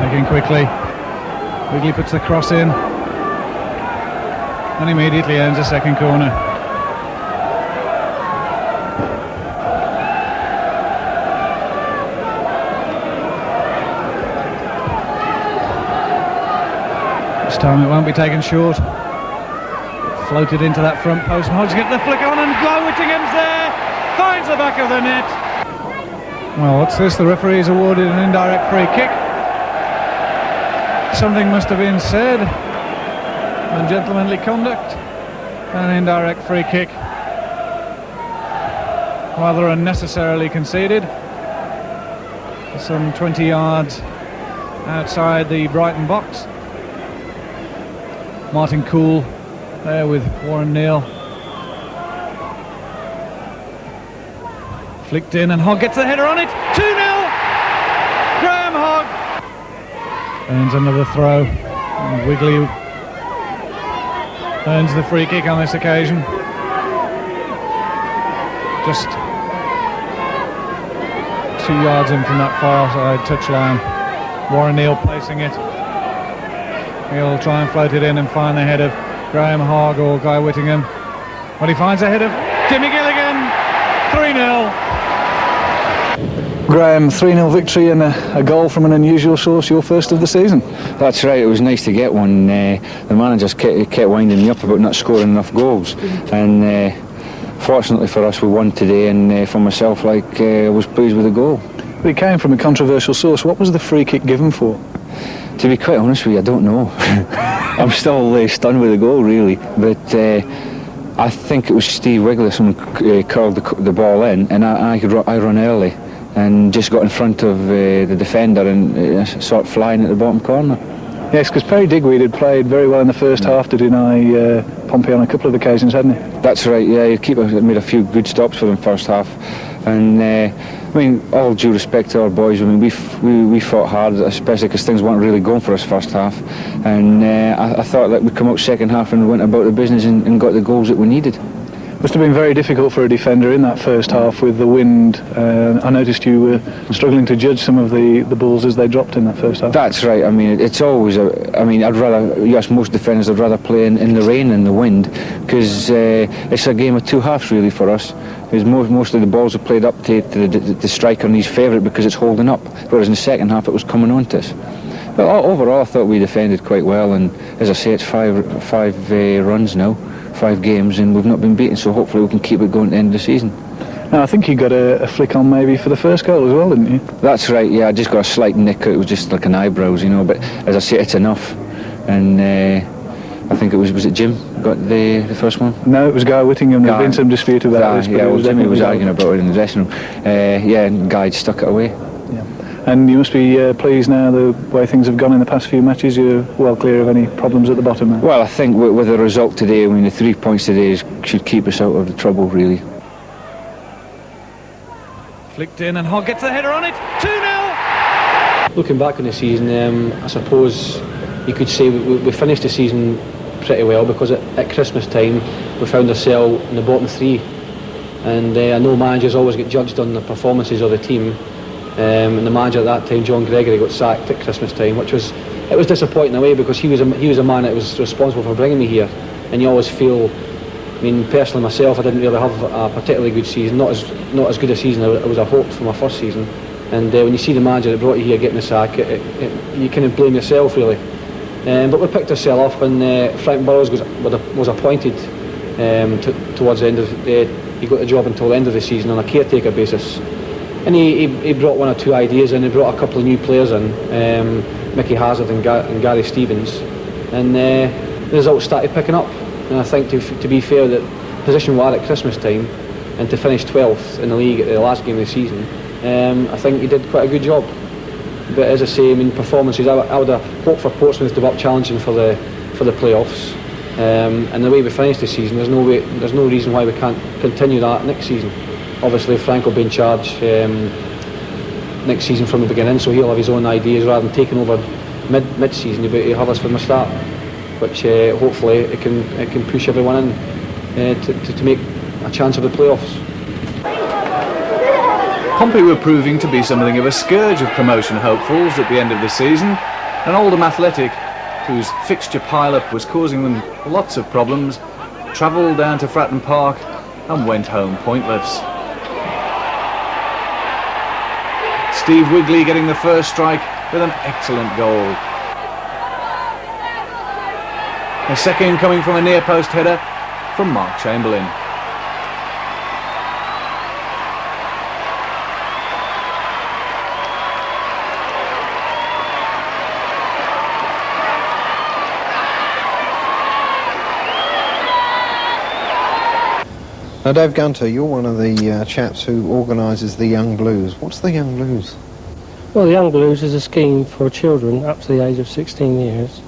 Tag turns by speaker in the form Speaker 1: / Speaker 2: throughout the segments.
Speaker 1: Taking quickly. Wigley puts the cross in and immediately earns a second corner. This time it won't be taken short. Floated into that front post. Hodge gets the flick on and Guy Whittingham's there. Finds the back of the net. Well, what's this? The referee has awarded an indirect free kick. Something must have been said. Ungentlemanly conduct. An indirect free kick. Rather unnecessarily conceded. Some 20 yards outside the Brighton box. Martin Cool there with Warren Neal. Flicked in and Hogg gets the header on it. 2-0! Graham Hogg! Earns another throw. And Wigley earns the free kick on this occasion. Just 2 yards in from that far side touchline. Warren Neal placing it. He'll try and float it in and find the head of Graham Hogg or Guy Whittingham. But he finds a head of Jimmy Gilligan. 3-0. Graham, 3-0 victory and a goal from an unusual source, your first of the season.
Speaker 2: That's right, it was nice to get one. The managers kept winding me up about not scoring enough goals. And fortunately for us, we won today, and for myself, I was pleased with the goal.
Speaker 1: But it came from a controversial source. What was the free kick given for?
Speaker 2: To be quite honest with you, I don't know. I'm still stunned with the goal, really. But I think it was Steve Wigley, someone curled the ball in, and I run early and just got in front of the defender and saw it flying at the bottom corner.
Speaker 1: Yes, because Perry Digweed had played very well in the first half to deny Pompey on a couple of occasions, hadn't he?
Speaker 2: That's right, yeah. Keeper made a few good stops for them first half. And I mean, all due respect to our boys, I mean, we fought hard, especially because things weren't really going for us first half. And I thought that we'd come out second half and went about the business and got the goals that we needed.
Speaker 1: Must have been very difficult for a defender in that first half with the wind. I noticed you were struggling to judge some of the balls as they dropped in that first half.
Speaker 2: That's right. I mean, it's always I'd rather, you ask most defenders, I'd rather play in the rain than the wind, because it's a game of two halves really for us. Because most of the balls are played up to the striker and his favourite because it's holding up, whereas in the second half it was coming on to us. But overall I thought we defended quite well, and as I say, it's five runs now, 5 games, and we've not been beaten, so hopefully we can keep it going to the end of the season.
Speaker 1: Now, I think you got a flick on maybe for the first goal as well, didn't you?
Speaker 2: That's right, yeah, I just got a slight nick. It was just like an eyebrows, you know, but as I say, it's enough. And I think it was it Jim got the first one?
Speaker 1: No, it was Guy Whittingham. There's been some dispute about this.
Speaker 2: Yeah, well, Jimmy was arguing about it in the dressing room. Yeah, and Guy stuck it away.
Speaker 1: Yeah. And you must be pleased now the way things have gone in the past few matches. You're well clear of any problems at the bottom now.
Speaker 2: Well, I think with the result today, I mean, the 3 points today should keep us out of the trouble, really.
Speaker 1: Flicked in and Hogg gets the header on it. 2-0!
Speaker 3: Looking back on the season, I suppose you could say we finished the season pretty well, because at Christmas time we found ourselves in the bottom 3. And I know managers always get judged on the performances of the team. And the manager at that time, John Gregory, got sacked at Christmas time, which was disappointing in a way, because he was a man that was responsible for bringing me here. And you always feel, I mean, personally myself, I didn't really have a particularly good season, not as good a season as I hoped for my first season. And when you see the manager that brought you here getting the sack, you kind of blame yourself really. But we picked ourselves up, and Frank Burrows was appointed towards the end of he got the job until the end of the season on a caretaker basis. And he brought 1 or 2 ideas, and he brought a couple of new players in, Mickey Hazard and Gary Stevens, and the results started picking up. And I think to be fair, that position we are at Christmas time, and to finish 12th in the league at the last game of the season, I think he did quite a good job. But as I say, I mean, performances, I would have hoped for Portsmouth to be up challenging for the playoffs. And the way we finished the season, there's no reason why we can't continue that next season. Obviously Frank will be in charge next season from the beginning, so he'll have his own ideas rather than taking over mid-season. He'll have us from the start, which hopefully it can push everyone in to make a chance of the playoffs.
Speaker 4: Pompey were proving to be something of a scourge of promotion hopefuls at the end of the season, and Oldham Athletic, whose fixture pile-up was causing them lots of problems, travelled down to Fratton Park and went home pointless. Steve Wigley getting the first strike with an excellent goal. A second coming from a near-post header from Mark Chamberlain.
Speaker 5: Now, Dave Gunter, you're one of the chaps who organises the Young Blues. What's the Young Blues?
Speaker 6: Well, the Young Blues is a scheme for children up to the age of 16 years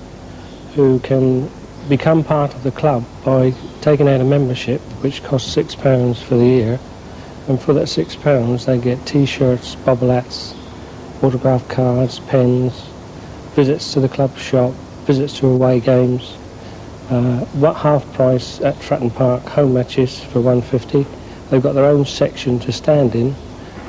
Speaker 6: who can become part of the club by taking out a membership which costs £6 for the year, and for that £6 they get t-shirts, bobble hats, autograph cards, pens, visits to the club shop, visits to away games, half price at Fratton Park home matches for £1.50. They've got their own section to stand in,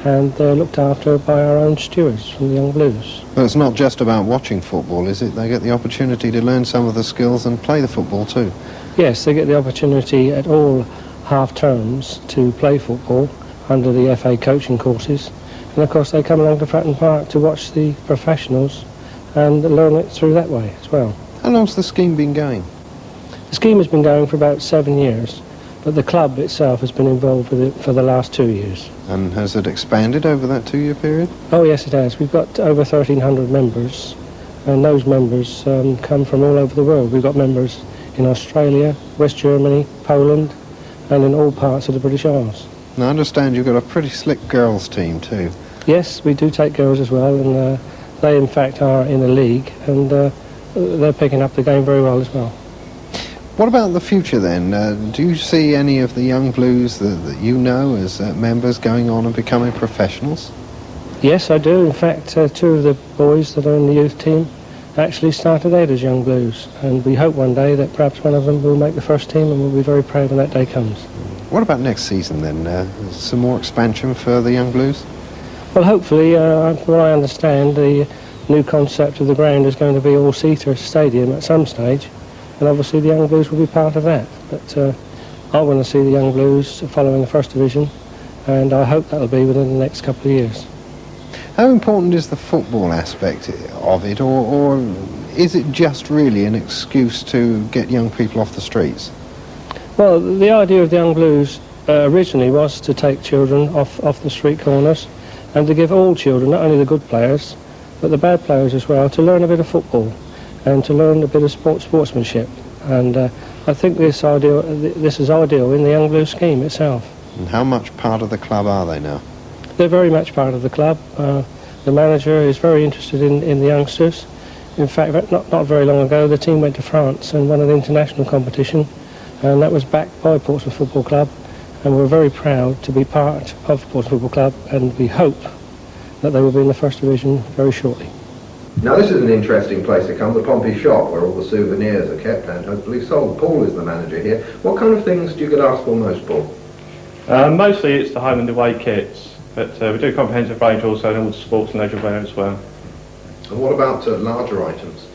Speaker 6: and they're looked after by our own stewards from the Young Blues.
Speaker 5: Well, it's not just about watching football, is it? They get the opportunity to learn some of the skills and play the football too.
Speaker 6: Yes, they get the opportunity at all half terms to play football under the FA coaching courses, and of course they come along to Fratton Park to watch the professionals and learn it through that way as well.
Speaker 5: How long's the scheme been going?
Speaker 6: The scheme has been going for about 7 years, but the club itself has been involved with it for the last 2 years.
Speaker 5: And has it expanded over that 2-year period?
Speaker 6: Oh yes, it has. We've got over 1,300 members, and those members come from all over the world. We've got members in Australia, West Germany, Poland, and in all parts of the British Isles.
Speaker 5: Now, I understand you've got a pretty slick girls' team too.
Speaker 6: Yes, we do take girls as well, and they in fact are in a league, and they're picking up the game very well as well.
Speaker 5: What about the future then? Do you see any of the Young Blues that you know as members going on and becoming professionals?
Speaker 6: Yes, I do. In fact, 2 of the boys that are in the youth team actually started out as Young Blues, and we hope one day that perhaps one of them will make the first team, and we'll be very proud when that day comes.
Speaker 5: What about next season then? Some more expansion for the Young Blues?
Speaker 6: Well, hopefully, from what I understand, the new concept of the ground is going to be all-seater stadium at some stage, and obviously the Young Blues will be part of that. But I want to see the Young Blues following the First Division, and I hope that'll be within the next couple of years.
Speaker 5: How important is the football aspect of it, or is it just really an excuse to get young people off the streets?
Speaker 6: Well, the idea of the Young Blues originally was to take children off the street corners and to give all children, not only the good players, but the bad players as well, to learn a bit of football and to learn a bit of sportsmanship. And I think this is ideal in the Young Blues scheme itself.
Speaker 5: And how much part of the club are they now?
Speaker 6: They're very much part of the club. The manager is very interested in the youngsters. In fact, not very long ago, the team went to France and won an international competition, and that was backed by Portsmouth Football Club, and we're very proud to be part of Portsmouth Football Club, and we hope that they will be in the First Division very shortly.
Speaker 7: Now this is an interesting place to come, the Pompey shop, where all the souvenirs are kept and hopefully sold. Paul is the manager here. What kind of things do you get asked for most, Paul?
Speaker 8: Mostly it's the home and away kits, but we do a comprehensive range also in all the sports and leisure wear as well.
Speaker 7: And what about larger items?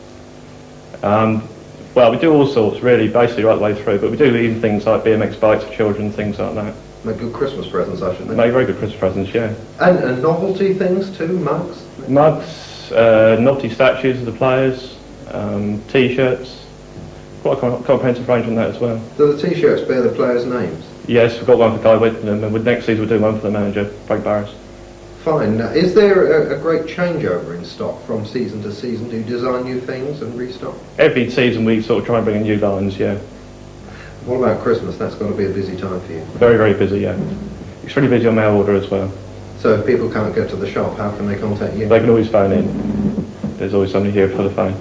Speaker 8: Well, we do all sorts really, basically right the way through, but we do even things like BMX bikes for children, things like that.
Speaker 7: Make good Christmas presents, I should think.
Speaker 8: Make very good Christmas presents, yeah.
Speaker 7: And novelty things too, mugs?
Speaker 8: Mugs, novelty statues of the players, t-shirts, quite a comprehensive range on that as well.
Speaker 7: Do the t-shirts bear the players' names?
Speaker 8: Yes, we've got one for Guy Whittingham, and next season we'll do one for the manager, Frank Barris.
Speaker 7: Fine. Now, is there a great changeover in stock from season to season? Do you design new things and restock?
Speaker 8: Every season we sort of try and bring in new lines, yeah.
Speaker 7: What about Christmas? That's got to be a busy time for you.
Speaker 8: Very, very busy, yeah. Extremely busy on mail order as well.
Speaker 7: So if people can't get to the shop, how can they contact you?
Speaker 8: They can always phone in. There's always somebody here for the phone.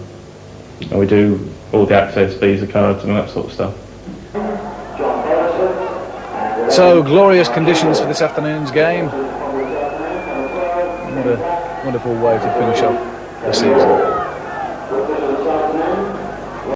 Speaker 8: And we do all the access, Visa cards and all that sort of stuff.
Speaker 4: So, glorious conditions for this afternoon's game. What a wonderful way to finish up the season.